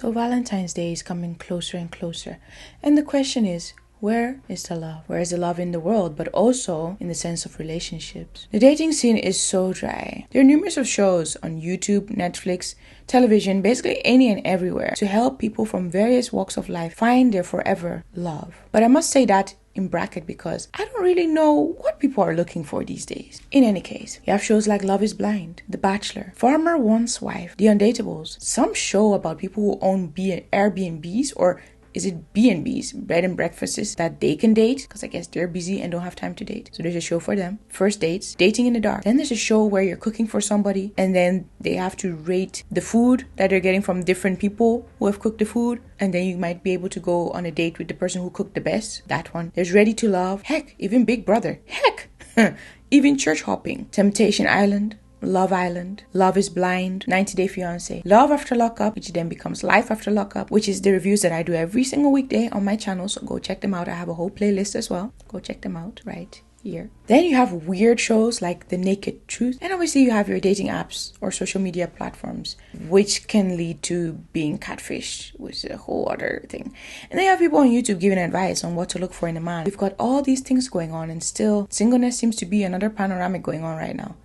So Valentine's Day is coming closer and closer. And the question is, where is the love? Where is the love in the world, but also in the sense of relationships? The dating scene is so dry. There are numerous of shows on YouTube, Netflix, television, basically any and everywhere to help people from various walks of life find their forever love. But I must say that in bracket because I don't really know what people are looking for these days. In any case, you have shows like Love is Blind, The Bachelor, Farmer One's Wife, The Undateables, some show about people who own Airbnbs, or is it B&Bs, bed and breakfasts, that they can date because I guess they're busy and don't have time to date. So there's a show for them. First dates, dating in the dark. Then there's a show where you're cooking for somebody and then they have to rate the food that they're getting from different people who have cooked the food. And then you might be able to go on a date with the person who cooked the best. That one. There's Ready to Love. Heck, even Big Brother. Heck, even church hopping. Temptation Island. Love Island, Love is Blind, 90 Day Fiancé, Love After Lockup, which then becomes Life After Lockup, which is the reviews that I do every single weekday on my channel. So go check them out. I have a whole playlist as well. Go check them out right here. Then you have weird shows like The Naked Truth. And obviously you have your dating apps or social media platforms, which can lead to being catfished, which is a whole other thing. And then you have people on YouTube giving advice on what to look for in a man. We've got all these things going on, and still singleness seems to be another panoramic going on right now.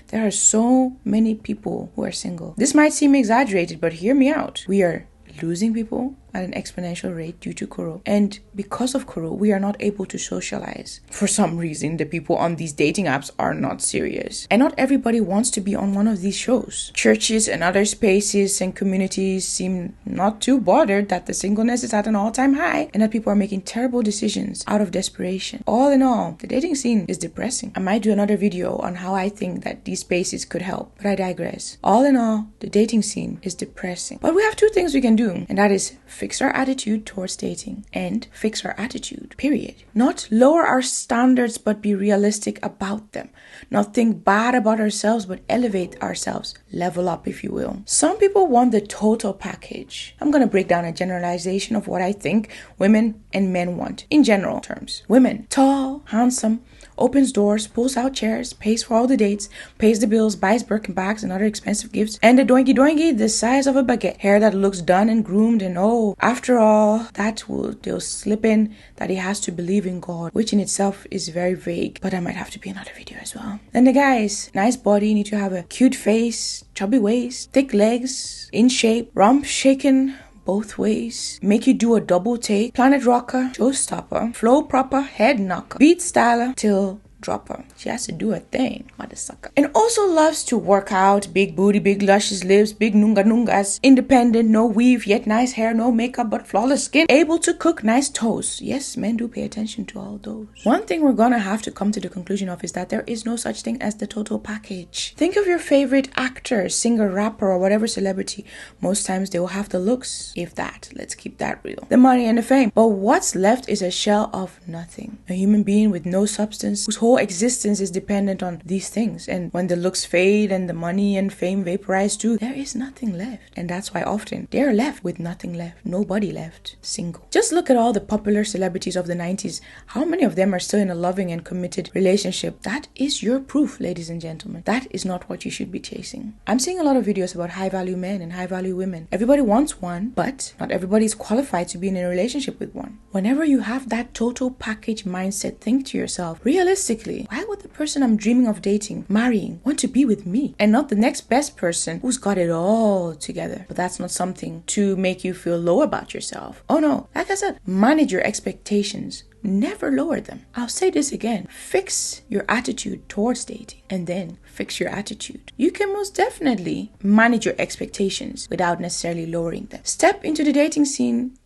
There are so many people who are single. This might seem exaggerated, but hear me out. We are losing people at an exponential rate due to Kuro. And because of Kuro, we are not able to socialize. For some reason, the people on these dating apps are not serious. And not everybody wants to be on one of these shows. Churches and other spaces and communities seem not too bothered that the singleness is at an all-time high and that people are making terrible decisions out of desperation. All in all, the dating scene is depressing. I might do another video on how I think that these spaces could help, but I digress. All in all, the dating scene is depressing. But we have two things we can do, and that is fix our attitude towards dating and fix our attitude, period. Not lower our standards, but be realistic about them. Not think bad about ourselves, but elevate ourselves. Level up, if you will. Some people want the total package. I'm going to break down a generalization of what I think women and men want in general terms. Women, tall, handsome, opens doors, pulls out chairs, pays for all the dates, pays the bills, buys Birkin bags and other expensive gifts, and a doinky the size of a baguette. Hair that looks done and groomed, and after all, they'll slip in that he has to believe in God, which in itself is very vague, but that might have to be another video as well. Then the guys, nice body, need to have a cute face, chubby waist, thick legs, in shape, rump shaken both ways, make you do a double take, planet rocker, showstopper, flow proper, head knocker, beat styler, till dropper. She has to do a thing, mother sucker. And also loves to work out, big booty, big luscious lips, big nungas, independent, no weave, yet nice hair, no makeup, but flawless skin, able to cook nice toast. Yes, men do pay attention to all those. One thing we're gonna have to come to the conclusion of is that there is no such thing as the total package. Think of your favorite actor, singer, rapper, or whatever celebrity. Most times they will have the looks, if that. Let's keep that real. The money and the fame. But what's left is a shell of nothing. A human being with no substance, whose whole existence is dependent on these things. And when the looks fade and the money and fame vaporize too, there is nothing left. And that's why often they're left with nothing left. Nobody left. Single. Just look at all the popular celebrities of the 90s. How many of them are still in a loving and committed relationship? That is your proof, ladies and gentlemen. That is not what you should be chasing. I'm seeing a lot of videos about high value men and high value women. Everybody wants one, but not everybody is qualified to be in a relationship with one. Whenever you have that total package mindset, think to yourself, realistically, why would the person I'm dreaming of dating, marrying, want to be with me and not the next best person who's got it all together? But that's not something to make you feel low about yourself. Oh no, like I said, manage your expectations. Never lower them. I'll say this again. Fix your attitude towards dating and then fix your attitude. You can most definitely manage your expectations without necessarily lowering them. Step into the dating scene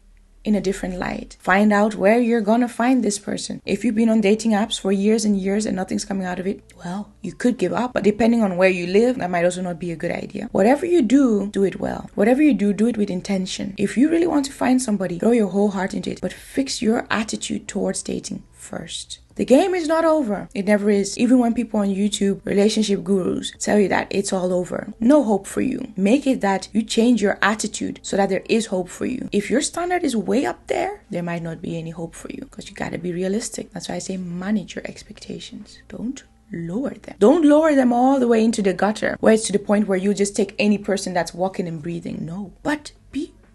in a different light. Find out where you're gonna find this person. If you've been on dating apps for years and years and nothing's coming out of it, well, you could give up. But depending on where you live, that might also not be a good idea. Whatever you do, do it well. Whatever you do it with intention. If you really want to find somebody, throw your whole heart into it. But fix your attitude towards dating first. The game is not over. It never is. Even when people on YouTube, relationship gurus, tell you that it's all over. No hope for you. Make it that you change your attitude so that there is hope for you. If your standard is way up there might not be any hope for you because you gotta be realistic. That's why I say manage your expectations. Don't lower them. Don't lower them all the way into the gutter where it's to the point where you just take any person that's walking and breathing. No. But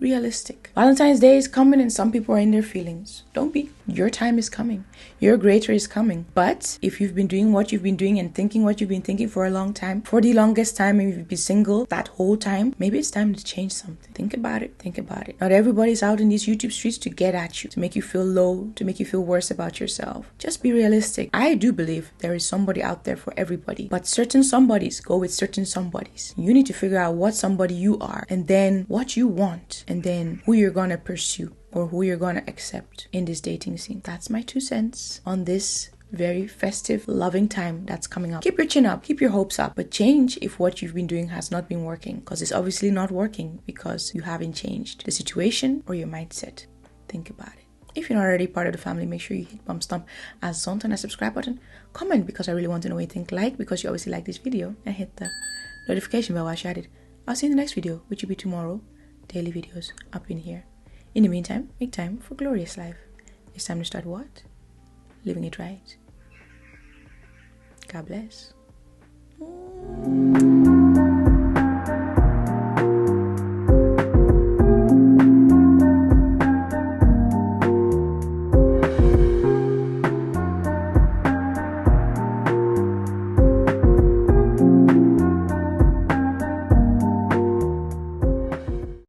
be realistic. Valentine's Day is coming and some people are in their feelings. Don't be. Your time is coming. Your greater is coming. But if you've been doing what you've been doing and thinking what you've been thinking for a long time, for the longest time, and you've been single that whole time, maybe it's time to change something. Think about it. Think about it. Not everybody's out in these YouTube streets to get at you, to make you feel low, to make you feel worse about yourself. Just be realistic. I do believe there is somebody out there for everybody, but certain somebodies go with certain somebodies. You need to figure out what somebody you are, and then what you want, and then who you're gonna pursue or who you're gonna accept in this dating scene. That's my 2 cents on this very festive, loving time that's coming up. Keep your chin up, keep your hopes up, but change if what you've been doing has not been working, because it's obviously not working because you haven't changed the situation or your mindset. Think about it. If you're not already part of the family, make sure you hit bump stomp as zoned and a subscribe button. Comment because I really want to know what you think. Like because you obviously like this video, and hit the notification bell while I share it. I'll see you in the next video, which will be tomorrow. Daily videos up in here. In the meantime, make time for glorious life. It's time to start what? Living it right. God bless.